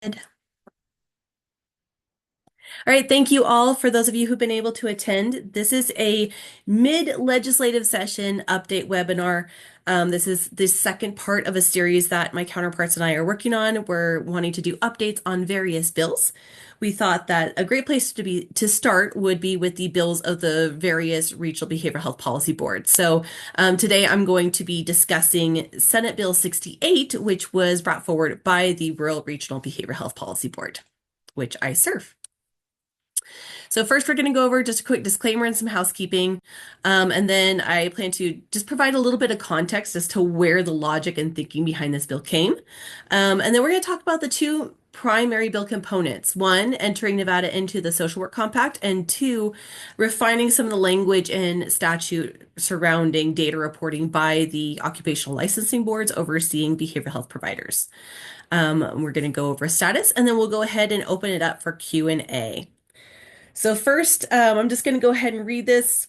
All right, thank you all for those of you who've been able to attend. This is a mid-legislative session update webinar. This is the second part of a series that my counterparts and I are working on. We're wanting to do updates on various bills. We thought that a great place to start would be with the bills of the various regional behavioral health policy boards. So today I'm going to be discussing Senate Bill 68, which was brought forward by the Rural Regional Behavioral Health Policy Board, which I serve. So first, we're going to go over just a quick disclaimer and some housekeeping. And then I plan to just provide a little bit of context as to where the logic and thinking behind this bill came. And then we're going to talk about the two primary bill components. One, entering Nevada into the Social Work Compact, and two, refining some of the language and statute surrounding data reporting by the occupational licensing boards overseeing behavioral health providers. We're going to go over status, and then we'll go ahead and open it up for Q&A. So first, I'm just going to go ahead and read this.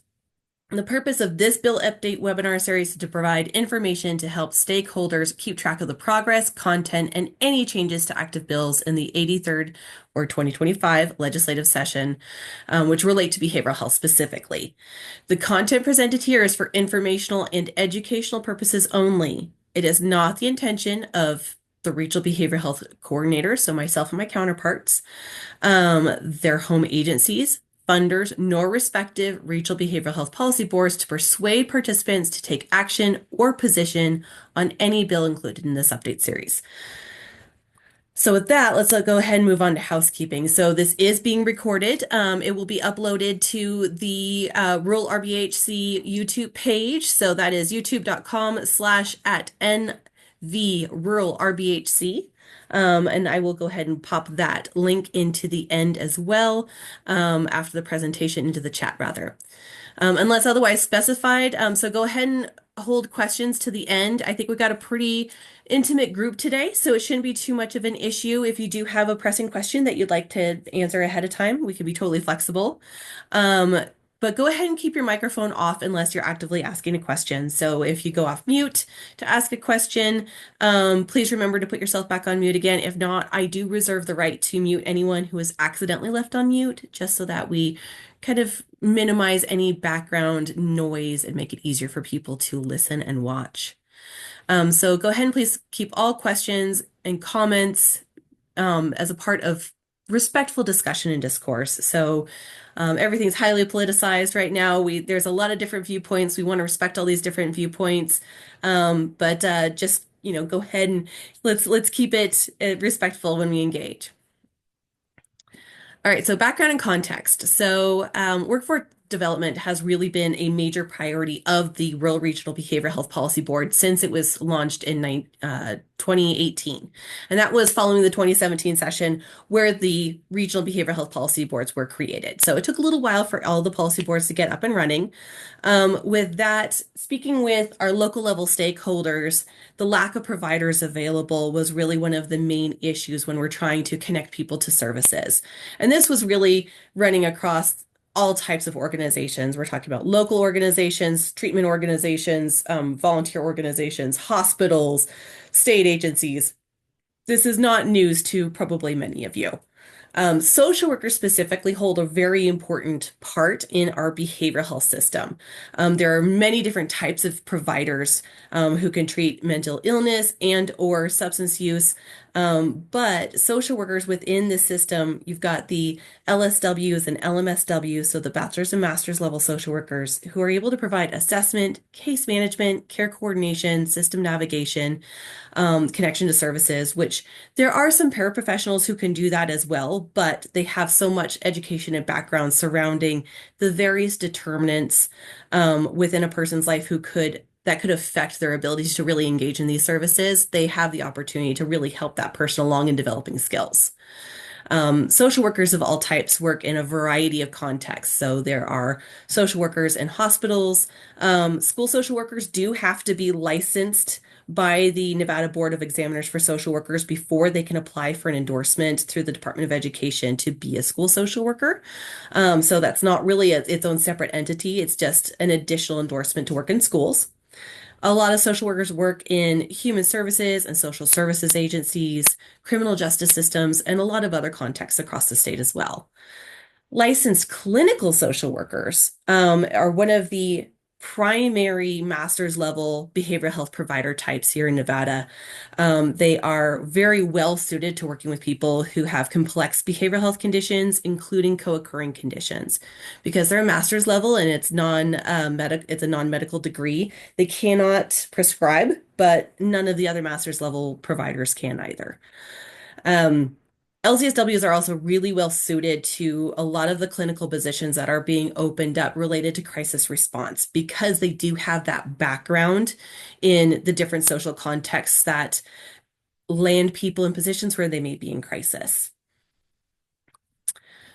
The purpose of this bill update webinar series is to provide information to help stakeholders keep track of the progress, content, and any changes to active bills in the 83rd or 2025 legislative session, which relate to behavioral health specifically. The content presented here is for informational and educational purposes only. It is not the intention of the regional behavioral health coordinator, so myself and my counterparts, their home agencies, funders, nor respective regional behavioral health policy boards to persuade participants to take action or position on any bill included in this update series. So with that, let's go ahead and move on to housekeeping. So this is being recorded. It will be uploaded to the Rural RBHC YouTube page. So that is youtube.com/@NV and I will go ahead and pop that link into the end as well, after the presentation, into the chat rather. Unless otherwise specified. So go ahead and hold questions to the end. I think we've got a pretty intimate group today, so it shouldn't be too much of an issue. If you do have a pressing question that you'd like to answer ahead of time, we can be totally flexible. But go ahead and keep your microphone off unless you're actively asking a question. So if you go off mute to ask a question, please remember to put yourself back on mute again. If not, I do reserve the right to mute anyone who is accidentally left on mute, just so that we kind of minimize any background noise and make it easier for people to listen and watch. So go ahead and please keep all questions and comments as a part of respectful discussion and discourse. So everything's highly politicized right now. There's a lot of different viewpoints. We want to respect all these different viewpoints, but just go ahead and let's keep it respectful when we engage. All right, so background and context. So workforce development has really been a major priority of the Rural Regional Behavioral Health Policy Board since it was launched in 2018. And that was following the 2017 session where the Regional Behavioral Health Policy Boards were created. So it took a little while for all the policy boards to get up and running. With that, speaking with our local level stakeholders, the lack of providers available was really one of the main issues when we're trying to connect people to services. And this was really running across all types of organizations. We're talking about local organizations, treatment organizations, volunteer organizations, hospitals, state agencies. This is not news to probably many of you. Social workers specifically hold a very important part in our behavioral health system. There are many different types of providers who can treat mental illness and or substance use. But social workers within the system, you've got the LSWs and LMSWs, so the bachelor's and master's level social workers who are able to provide assessment, case management, care coordination, system navigation, connection to services, which there are some paraprofessionals who can do that as well, but they have so much education and background surrounding the various determinants within a person's life that could affect their ability to really engage in these services. They have the opportunity to really help that person along in developing skills. Social workers of all types work in a variety of contexts. So there are social workers in hospitals. School social workers do have to be licensed by the Nevada Board of Examiners for Social Workers before they can apply for an endorsement through the Department of Education to be a school social worker. So that's not really its own separate entity. It's just an additional endorsement to work in schools. A lot of social workers work in human services and social services agencies, criminal justice systems, and a lot of other contexts across the state as well. Licensed clinical social workers are one of the primary master's level behavioral health provider types here in Nevada. They are very well suited to working with people who have complex behavioral health conditions, including co-occurring conditions. Because they're a master's level and it's a non-medical degree, they cannot prescribe, but none of the other master's level providers can either. Um, LCSWs are also really well suited to a lot of the clinical positions that are being opened up related to crisis response because they do have that background in the different social contexts that land people in positions where they may be in crisis.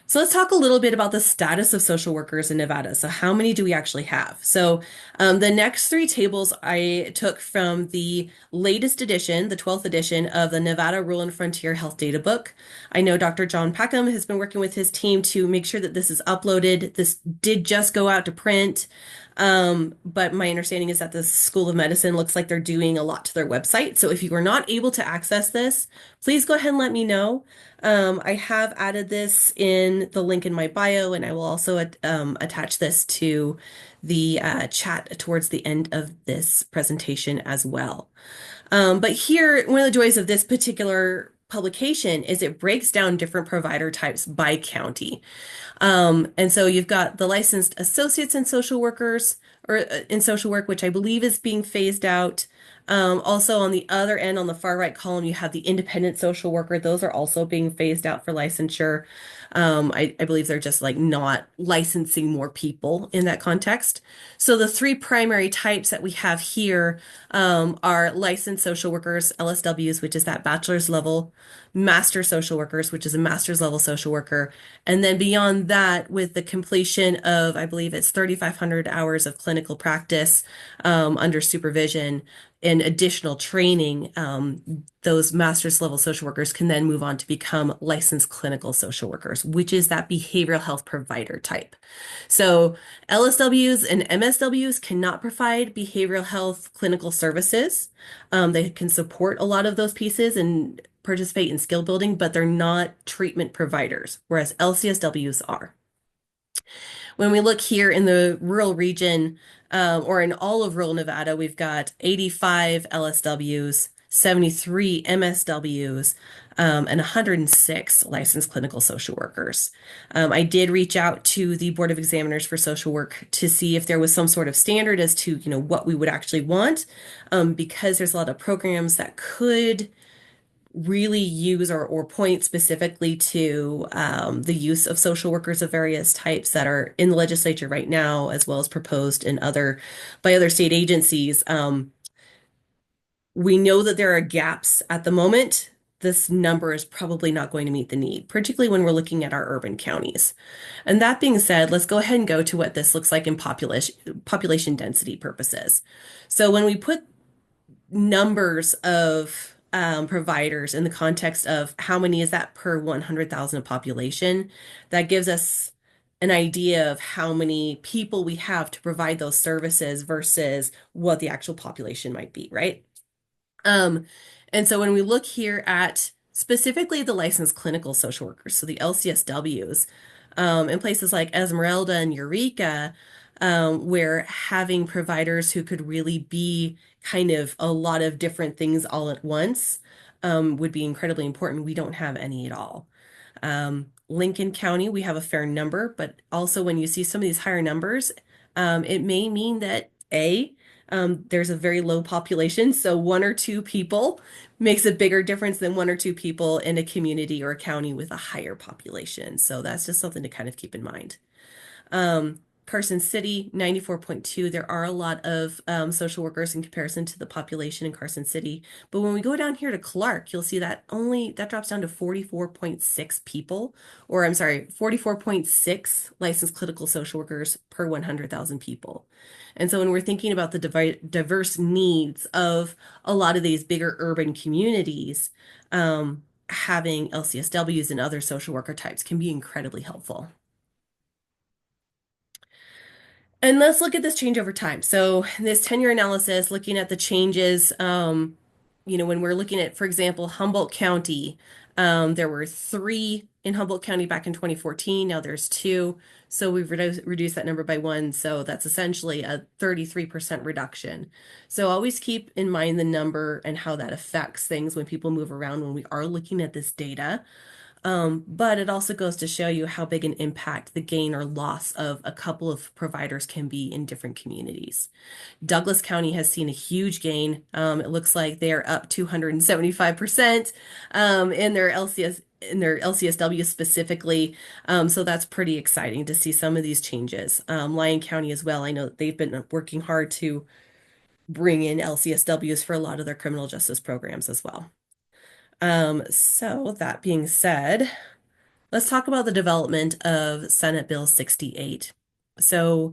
So let's talk a little bit about the status of social workers in Nevada. So how many do we actually have? So the next three tables I took from the latest edition, the 12th edition of the Nevada Rural and Frontier Health Data Book. I know Dr. John Packham has been working with his team to make sure that this is uploaded. This did just go out to print. But my understanding is that the School of Medicine looks like they're doing a lot to their website. So if you are not able to access this, please go ahead and let me know. I have added this in the link in my bio, and I will also attach this to the chat towards the end of this presentation as well. But here, one of the joys of this particular publication is it breaks down different provider types by county. And so you've got the licensed associates in social workers or in social work, which I believe is being phased out. Also on the other end, on the far right column, you have the independent social worker. Those are also being phased out for licensure. I believe they're just like not licensing more people in that context. So the three primary types that we have here are licensed social workers, LSWs, which is that bachelor's level, master social workers, which is a master's level social worker, and then beyond that, with the completion of, I believe it's 3,500 hours of clinical practice under supervision and additional training, those master's level social workers can then move on to become licensed clinical social workers, which is that behavioral health provider type. So LSWs and MSWs cannot provide behavioral health clinical services. They can support a lot of those pieces and participate in skill building, but they're not treatment providers, whereas LCSWs are. When we look here in the rural region, or in all of rural Nevada, we've got 85 LSWs, 73 MSWs, and 106 licensed clinical social workers. I did reach out to the Board of Examiners for Social Work to see if there was some sort of standard as to, what we would actually want, because there's a lot of programs that could really use or point specifically to the use of social workers of various types that are in the legislature right now, as well as proposed in by other state agencies. We know that there are gaps at the moment. This number is probably not going to meet the need, particularly when we're looking at our urban counties. And that being said, let's go ahead and go to what this looks like in population density purposes. So when we put numbers of providers in the context of how many is that per 100,000 population, that gives us an idea of how many people we have to provide those services versus what the actual population might be, right? Um, and so when we look here at specifically the licensed clinical social workers, so the LCSWs, in places like Esmeralda and Eureka, where having providers who could really be kind of a lot of different things all at once, would be incredibly important. We don't have any at all. Lincoln County, we have a fair number, but also when you see some of these higher numbers, it may mean that there's a very low population, so one or two people makes a bigger difference than one or two people in a community or a county with a higher population. So that's just something to kind of keep in mind. Carson City, 94.2. There are a lot of social workers in comparison to the population in Carson City. But when we go down here to Clark, you'll see that that drops down to 44.6 people, or I'm sorry, 44.6 licensed clinical social workers per 100,000 people. And so when we're thinking about the diverse needs of a lot of these bigger urban communities, having LCSWs and other social worker types can be incredibly helpful. And let's look at this change over time. So this tenure analysis, looking at the changes, when we're looking at, for example, Humboldt County, there were three in Humboldt County back in 2014. Now there's two. So we've reduced that number by one. So that's essentially a 33% reduction. So always keep in mind the number and how that affects things when people move around when we are looking at this data. But it also goes to show you how big an impact the gain or loss of a couple of providers can be in different communities. Douglas County has seen a huge gain. It looks like they are up 275% in their LCSW specifically. So that's pretty exciting to see some of these changes. Lyon County as well. I know that they've been working hard to bring in LCSWs for a lot of their criminal justice programs as well. So that being said, let's talk about the development of Senate Bill 68. So,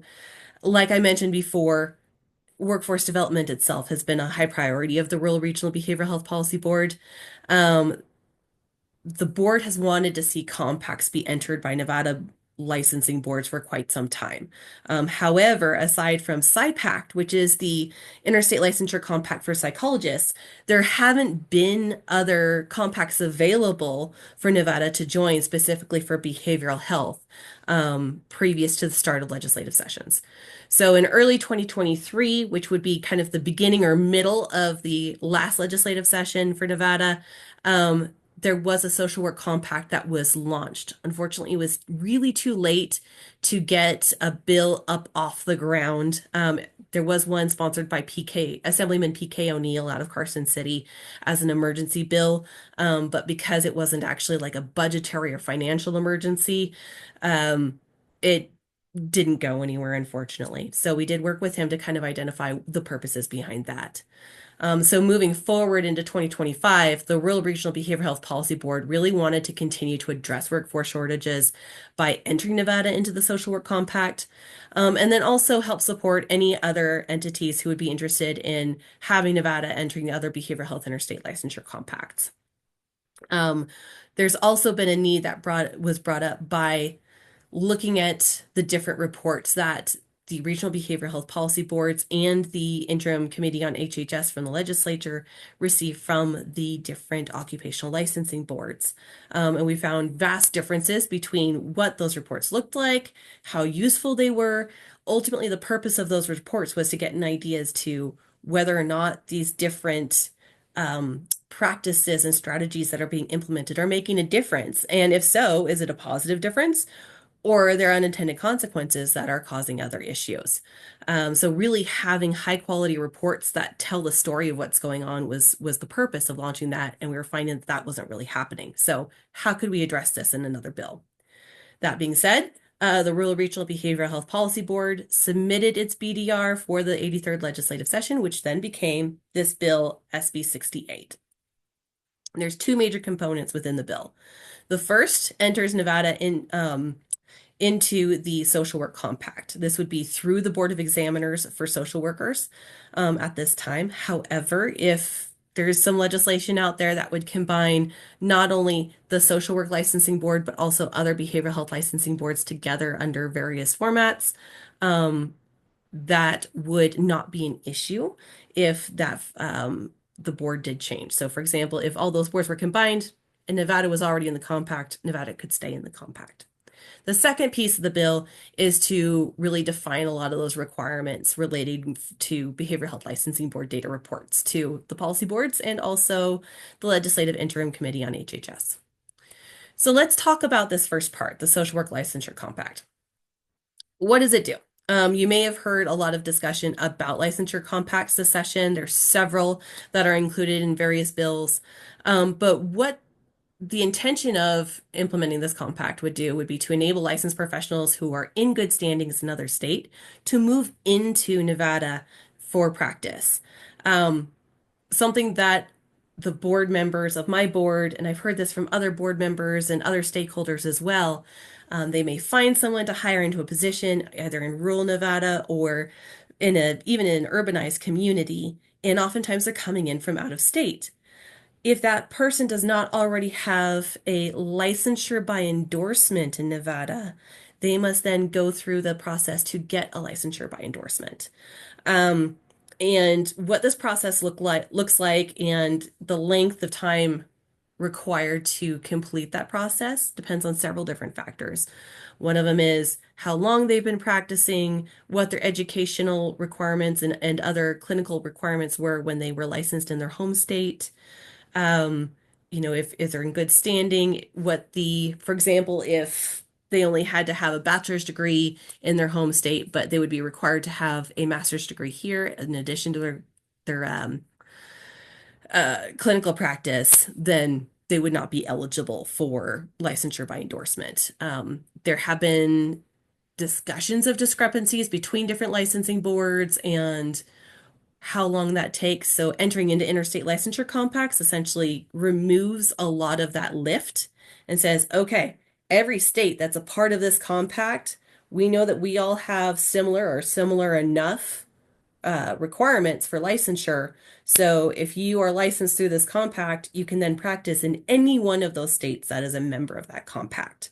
like I mentioned before, workforce development itself has been a high priority of the Rural Regional Behavioral Health Policy Board. Um, the board has wanted to see compacts be entered by Nevada licensing boards for quite some time. However, aside from SIPACT, which is the Interstate Licensure Compact for Psychologists, there haven't been other compacts available for Nevada to join specifically for behavioral health previous to the start of legislative sessions. So in early 2023, which would be kind of the beginning or middle of the last legislative session for Nevada, there was a social work compact that was launched. Unfortunately, it was really too late to get a bill up off the ground. There was one sponsored by Assemblyman PK O'Neill out of Carson City as an emergency bill. But because it wasn't actually like a budgetary or financial emergency, it didn't go anywhere, unfortunately. So we did work with him to kind of identify the purposes behind that. So moving forward into 2025, the Rural Regional Behavioral Health Policy Board really wanted to continue to address workforce shortages by entering Nevada into the Social Work Compact, and then also help support any other entities who would be interested in having Nevada entering the other behavioral health interstate licensure compacts. There's also been a need that was brought up by looking at the different reports that the regional behavioral health policy boards and the interim committee on HHS from the legislature receive from the different occupational licensing boards. And we found vast differences between what those reports looked like, how useful they were. Ultimately, the purpose of those reports was to get an idea as to whether or not these different practices and strategies that are being implemented are making a difference. And if so, is it a positive difference? Or are there unintended consequences that are causing other issues? So really having high quality reports that tell the story of what's going on was the purpose of launching that, and we were finding that that wasn't really happening. So how could we address this in another bill? That being said, the Rural Regional Behavioral Health Policy Board submitted its BDR for the 83rd legislative session, which then became this bill, SB 68. There's two major components within the bill. The first enters Nevada into the social work compact. This would be through the Board of Examiners for social workers at this time. However, if there's some legislation out there that would combine not only the social work licensing board, but also other behavioral health licensing boards together under various formats, that would not be an issue if the board did change. So for example, if all those boards were combined and Nevada was already in the compact, Nevada could stay in the compact. The second piece of the bill is to really define a lot of those requirements relating to behavioral health licensing board data reports to the policy boards and also the Legislative Interim Committee on HHS. So let's talk about this first part, the Social Work Licensure Compact. What does it do? You may have heard a lot of discussion about licensure compacts this session. There's several that are included in various bills. But what the intention of implementing this compact would be to enable licensed professionals who are in good standings in another state to move into Nevada for practice. Something that the board members of my board, and I've heard this from other board members and other stakeholders as well, they may find someone to hire into a position either in rural Nevada or even in an urbanized community, and oftentimes they're coming in from out of state. If that person does not already have a licensure by endorsement in Nevada, they must then go through the process to get a licensure by endorsement. Um, and what this process looks like and the length of time required to complete that process depends on several different factors. One of them is how long they've been practicing, what their educational requirements and other clinical requirements were when they were licensed in their home state. Um, if they're in good standing, for example, if they only had to have a bachelor's degree in their home state, but they would be required to have a master's degree here in addition to their clinical practice, then they would not be eligible for licensure by endorsement. There have been discussions of discrepancies between different licensing boards and how long that takes. So entering into interstate licensure compacts essentially removes a lot of that lift and says, okay, every state that's a part of this compact, we know that we all have similar or similar enough requirements for licensure. So if you are licensed through this compact, you can then practice in any one of those states that is a member of that compact.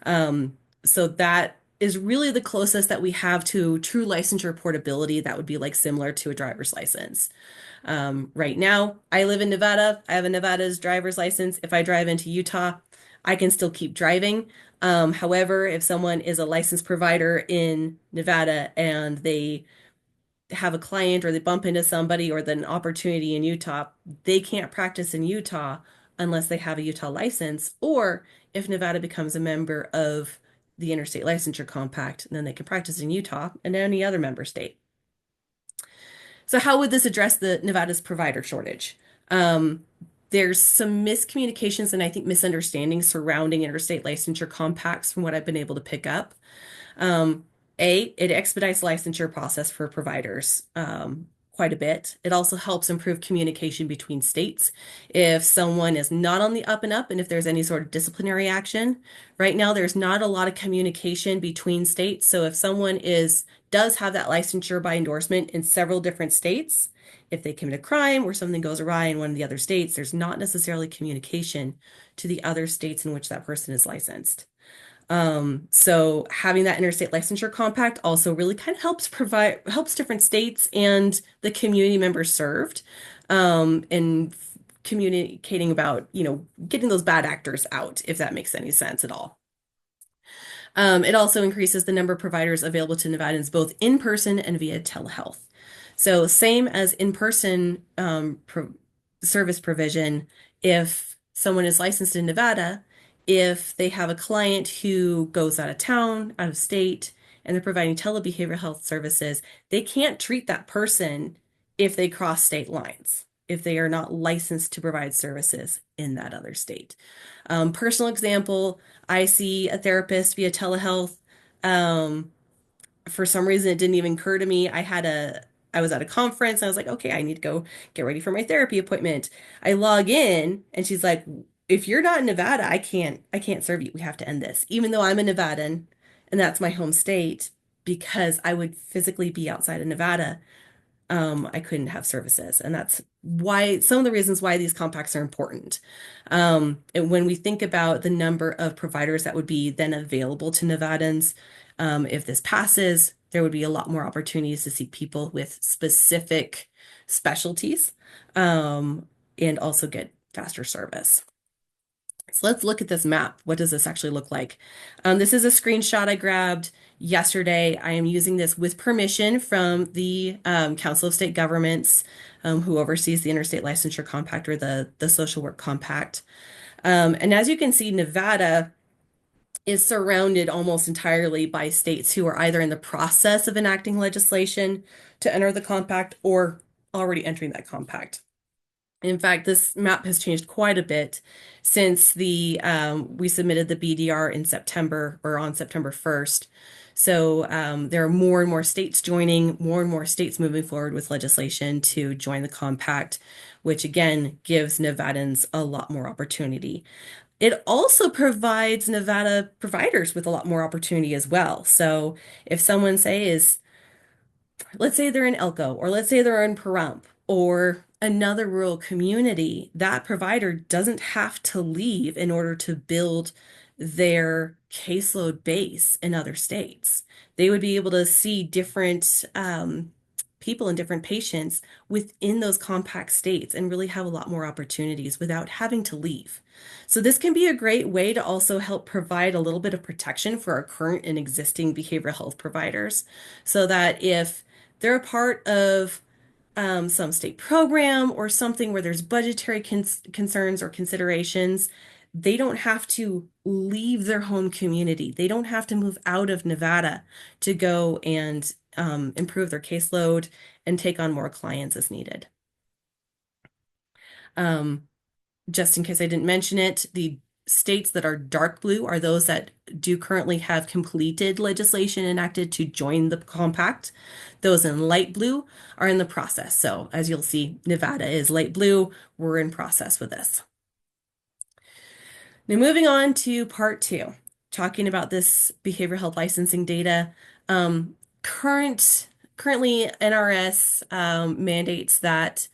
So that is really the closest that we have to true licensure portability. That would be like similar to a driver's license. Right now, I live in Nevada. I have a Nevada's driver's license. If I drive into Utah, I can still keep driving. However, if someone is a licensed provider in Nevada and they have a client or they bump into somebody or then an opportunity in Utah, they can't practice in Utah unless they have a Utah license, or if Nevada becomes a member of the Interstate Licensure Compact, then they can practice in Utah and any other member state. So how would this address the Nevada's provider shortage? There's some miscommunications and I think misunderstandings surrounding interstate licensure compacts from what I've been able to pick up. Um, it expedites licensure process for providers quite a bit. It also helps improve communication between states. If someone is not on the up and up, and if there's any sort of disciplinary action, right now there's not a lot of communication between states. So if someone does have that licensure by endorsement in several different states, if they commit a crime or something goes awry in one of the other states, there's not necessarily communication to the other states in which that person is licensed. So having that interstate licensure compact also really kind of helps different states and the community members served, in communicating about, getting those bad actors out, if that makes any sense at all. It also increases the number of providers available to Nevadans, both in person and via telehealth. So same as in-person service provision, if someone is licensed in Nevada, if they have a client who goes out of town, out of state, and they're providing telebehavioral health services, they can't treat that person if they cross state lines, if they are not licensed to provide services in that other state. Personal example, I see a therapist via telehealth. For some reason, it didn't even occur to me. I was at a conference. I was like, okay, I need to go get ready for my therapy appointment. I log in and she's like, if you're not in Nevada, I can't serve you. We have to end this. Even though I'm a Nevadan and that's my home state, because I would physically be outside of Nevada, I couldn't have services. And that's why some of the reasons why these compacts are important. And when we think about the number of providers that would be then available to Nevadans, if this passes, there would be a lot more opportunities to see people with specific specialties, and also get faster service. So let's look at this map. What does this actually look like? This is a screenshot I grabbed yesterday. I am using this with permission from the Council of State Governments, who oversees the Interstate Licensure Compact, or the Social Work Compact. And as you can see, Nevada is surrounded almost entirely by states who are either in the process of enacting legislation to enter the compact or already entering that compact. In fact, this map has changed quite a bit since we submitted the BDR in September, or on September 1st. So there are more and more states joining, more and more states moving forward with legislation to join the compact, which again gives Nevadans a lot more opportunity. It also provides Nevada providers with a lot more opportunity as well. So if someone let's say they're in Elko, or let's say they're in Pahrump, or another rural community, that provider doesn't have to leave in order to build their caseload base in other states. They would be able to see different people and different patients within those compact states and really have a lot more opportunities without having to leave. So this can be a great way to also help provide a little bit of protection for our current and existing behavioral health providers so that if they're a part of some state program or something where there's budgetary concerns or considerations, they don't have to leave their home community. They don't have to move out of Nevada to go and improve their caseload and take on more clients as needed. Um, just in case I didn't mention it, the states that are dark blue are those that do currently have completed legislation enacted to join the compact. Those in light blue are in the process. So as you'll see, Nevada is light blue. We're in process with this. Now moving on to part two, talking about this behavioral health licensing data. Um, currently NRS mandates that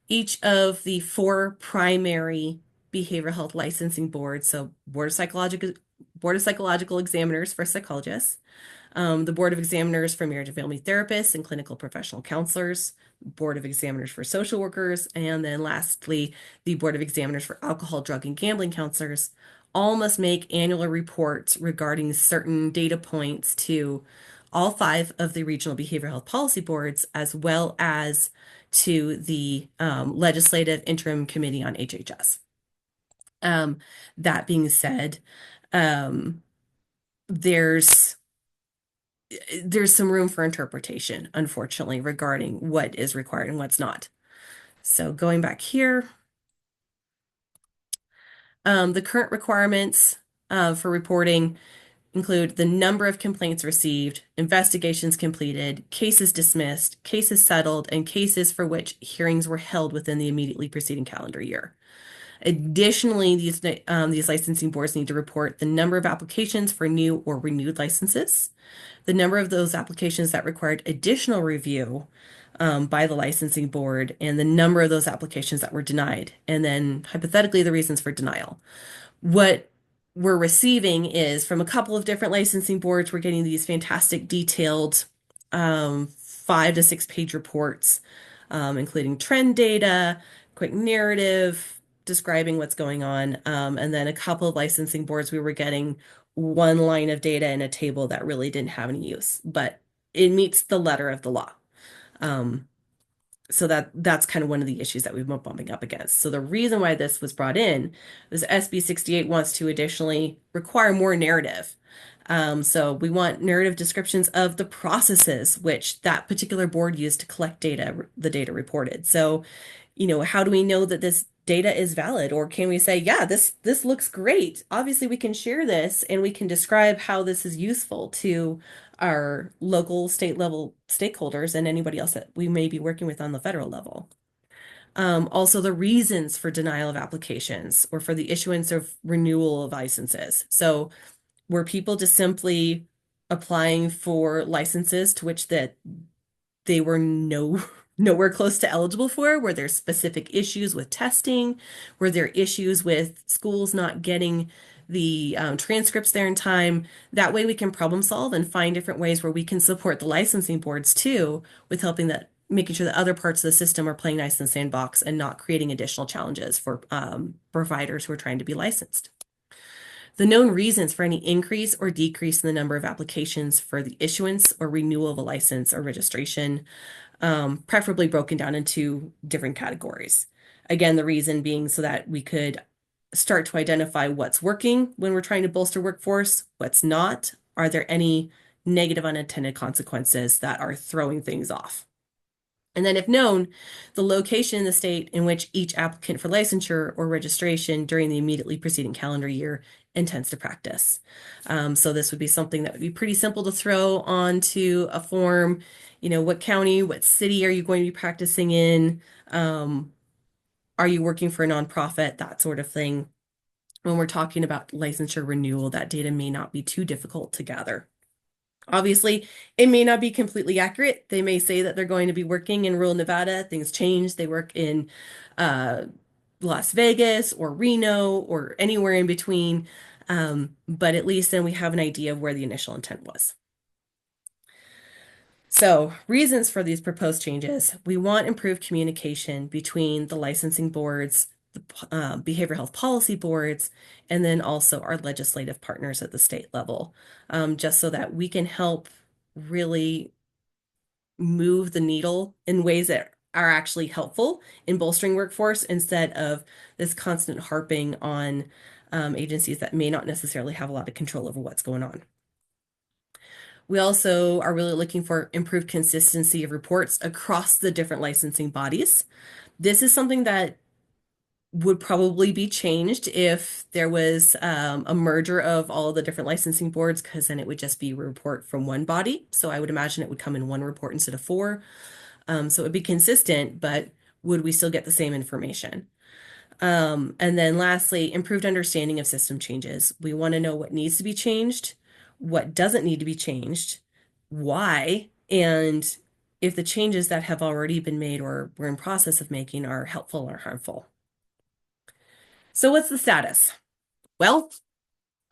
each of the four primary behavioral health licensing boards, so Board of Psychological Examiners for psychologists, the Board of Examiners for marriage and family therapists and clinical professional counselors, Board of Examiners for social workers, and then lastly, the Board of Examiners for alcohol, drug, and gambling counselors, all must make annual reports regarding certain data points to all five of the regional behavioral health policy boards, as well as to the Legislative Interim Committee on HHS. That being said, um, there's some room for interpretation, unfortunately, regarding what is required and what's not. So going back here, the current requirements for reporting include the number of complaints received, investigations completed, cases dismissed, cases settled, and cases for which hearings were held within the immediately preceding calendar year. Additionally, these licensing boards need to report the number of applications for new or renewed licenses, the number of those applications that required additional review by the licensing board, and the number of those applications that were denied, and then hypothetically the reasons for denial. What we're receiving is from a couple of different licensing boards, we're getting these fantastic detailed 5 to 6 page reports, including trend data, quick narrative describing what's going on. And then a couple of licensing boards, we were getting one line of data in a table that really didn't have any use, but it meets the letter of the law. So that's kind of one of the issues that we've been bumping up against. So the reason why this was brought in is SB 68 wants to additionally require more narrative. So we want narrative descriptions of the processes which that particular board used to collect data, the data reported. So, how do we know that this data is valid? Or can we say, yeah, this looks great. Obviously, we can share this and we can describe how this is useful to our local, state level stakeholders and anybody else that we may be working with on the federal level. Also, the reasons for denial of applications or for the issuance of renewal of licenses. So, were people just simply applying for licenses to which that they were nowhere close to eligible for? Were there specific issues with testing? Were there issues with schools not getting the transcripts there in time? That way we can problem solve and find different ways where we can support the licensing boards too with helping that making sure that other parts of the system are playing nice in the sandbox and not creating additional challenges for providers who are trying to be licensed. The known reasons for any increase or decrease in the number of applications for the issuance or renewal of a license or registration, preferably broken down into different categories. Again, the reason being so that we could start to identify what's working when we're trying to bolster workforce, what's not. Are there any negative unintended consequences that are throwing things off? And then if known, the location in the state in which each applicant for licensure or registration during the immediately preceding calendar year intends to practice. So this would be something that would be pretty simple to throw onto a form. What county, what city are you going to be practicing in? Are you working for a nonprofit? That sort of thing. When we're talking about licensure renewal, that data may not be too difficult to gather. Obviously, it may not be completely accurate. They may say that they're going to be working in rural Nevada. Things change. They work in Las Vegas or Reno or anywhere in between. But at least then we have an idea of where the initial intent was. So, reasons for these proposed changes. We want improved communication between the licensing boards, the behavioral health policy boards, and then also our legislative partners at the state level, just so that we can help really move the needle in ways that are actually helpful in bolstering workforce instead of this constant harping on agencies that may not necessarily have a lot of control over what's going on. We also are really looking for improved consistency of reports across the different licensing bodies. This is something that would probably be changed if there was a merger of all of the different licensing boards, because then it would just be a report from one body. So I would imagine it would come in one report instead of four. So it would be consistent, but would we still get the same information? And then lastly, improved understanding of system changes. We want to know what needs to be changed, what doesn't need to be changed, why, and if the changes that have already been made or we're in process of making are helpful or harmful. So what's the status? Well,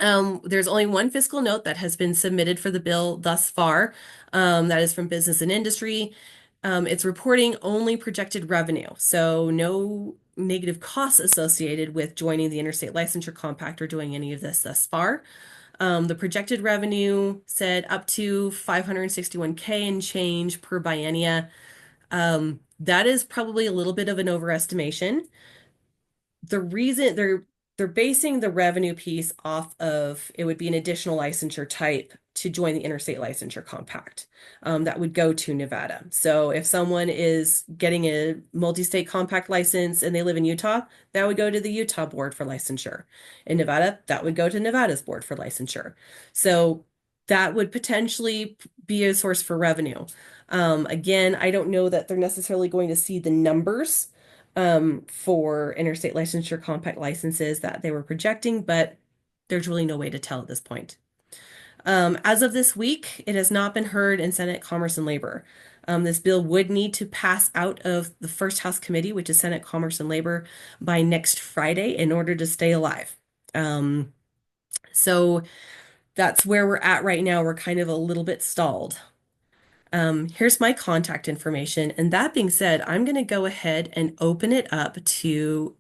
there's only one fiscal note that has been submitted for the bill thus far. That is from Business and Industry. It's reporting only projected revenue, so no negative costs associated with joining the Interstate Licensure Compact or doing any of this thus far. The projected revenue said up to 561K and change per biennia. That is probably a little bit of an overestimation. The reason they're basing the revenue piece off of it would be an additional licensure type to join the Interstate Licensure Compact, that would go to Nevada. So if someone is getting a multi-state compact license and they live in Utah, that would go to the Utah Board for Licensure. In Nevada, that would go to Nevada's Board for Licensure. So that would potentially be a source for revenue. Again, I don't know that they're necessarily going to see the numbers for interstate licensure compact licenses that they were projecting, but there's really no way to tell at this point. As of this week, it has not been heard in Senate Commerce and Labor. This bill would need to pass out of the first House committee, which is Senate Commerce and Labor, by next Friday in order to stay alive. So that's where we're at right now. We're kind of a little bit stalled. Here's my contact information. And that being said, I'm going to go ahead and open it up to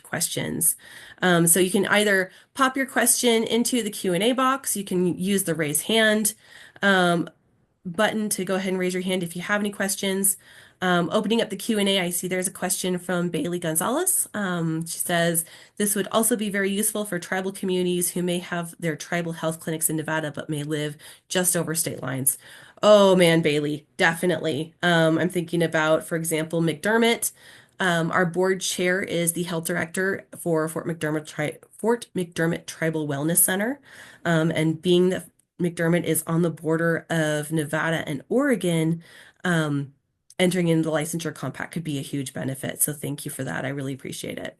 questions. So you can either pop your question into the Q&A box. You can use the raise hand button to go ahead and raise your hand if you have any questions. Opening up the Q&A, I see there's a question from Bailey Gonzalez. She says, this would also be very useful for tribal communities who may have their tribal health clinics in Nevada but may live just over state lines. Oh man, Bailey, definitely. I'm thinking about, for example, McDermott. Our board chair is the health director for Fort McDermott Tribal Wellness Center. And being that McDermott is on the border of Nevada and Oregon, entering into the licensure compact could be a huge benefit. So thank you for that. I really appreciate it.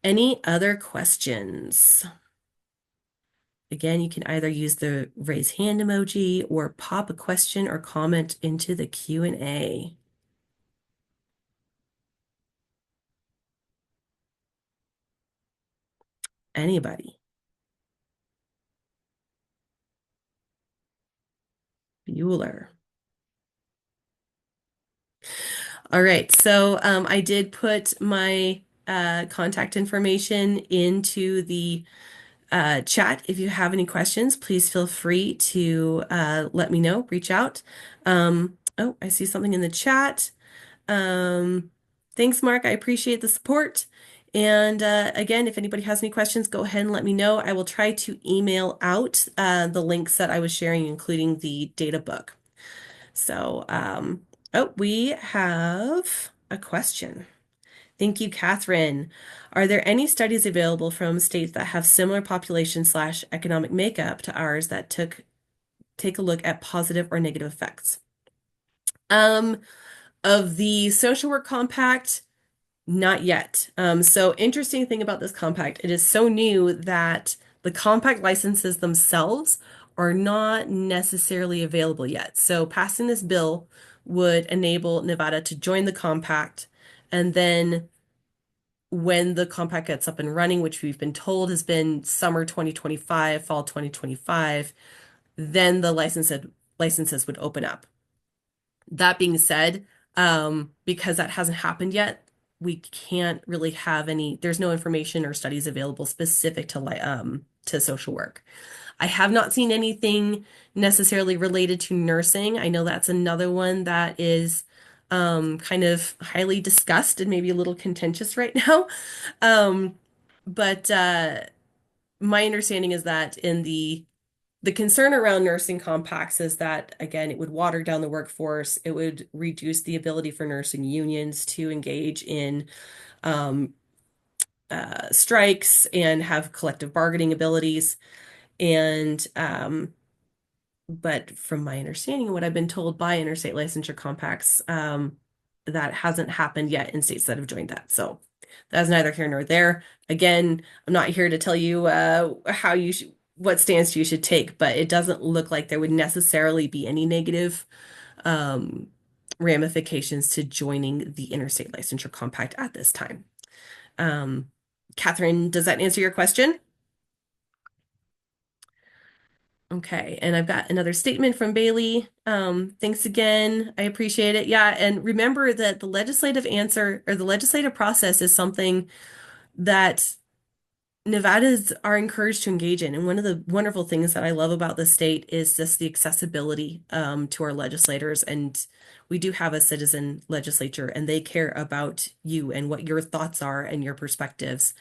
Any other questions? Again, you can either use the raise hand emoji or pop a question or comment into the Q&A. Anybody? Bueller. All right, so I did put my contact information into the chat. If you have any questions, please feel free to let me know, reach out. Oh, I see something in the chat. Thanks, Mark. I appreciate the support. And again, if anybody has any questions, go ahead and let me know. I will try to email out the links that I was sharing, including the data book. So, oh, we have a question. Thank you, Catherine. Are there any studies available from states that have similar population/economic makeup to ours that take a look at positive or negative effects? Of the social work compact, not yet. So interesting thing about this compact, it is so new that the compact licenses themselves are not necessarily available yet. So passing this bill would enable Nevada to join the compact, and then when the compact gets up and running, which we've been told has been summer 2025, fall 2025, then the licenses would open up. That being said, because that hasn't happened yet, we can't really have there's no information or studies available specific to social work. I have not seen anything necessarily related to nursing. I know that's another one that is kind of highly discussed and maybe a little contentious right now. Um, but my understanding is that in the concern around nursing compacts is that, again, it would water down the workforce. It would reduce the ability for nursing unions to engage in um, strikes and have collective bargaining abilities. And but from my understanding and what I've been told by interstate licensure compacts, that hasn't happened yet in states that have joined that. So that's neither here nor there. Again, I'm not here to tell you what stance you should take, but it doesn't look like there would necessarily be any negative um, ramifications to joining the interstate licensure compact at this time. Um, Catherine, does that answer your question? Okay, and I've got another statement from Bailey. Thanks again. I appreciate it. Yeah, and remember that the legislative answer or the legislative process is something that Nevadas are encouraged to engage in. And one of the wonderful things that I love about the state is just the accessibility to our legislators. And we do have a citizen legislature, and they care about you and what your thoughts are and your perspectives.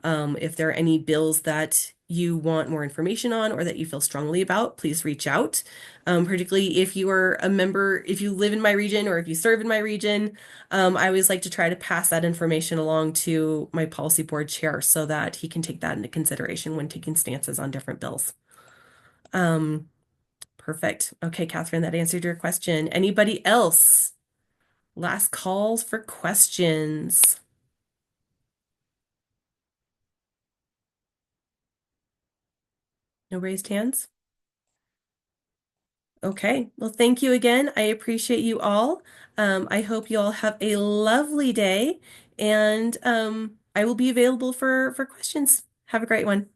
If there are any bills that you want more information on or that you feel strongly about, please reach out. Particularly if you are a member, if you live in my region or if you serve in my region, I always like to try to pass that information along to my policy board chair so that he can take that into consideration when taking stances on different bills. Um, Perfect. Okay, Catherine, that answered your question. Anybody else? Last calls for questions. No raised hands? Okay. Well, thank you again. I appreciate you all. I hope you all have a lovely day, and I will be available for questions. Have a great one.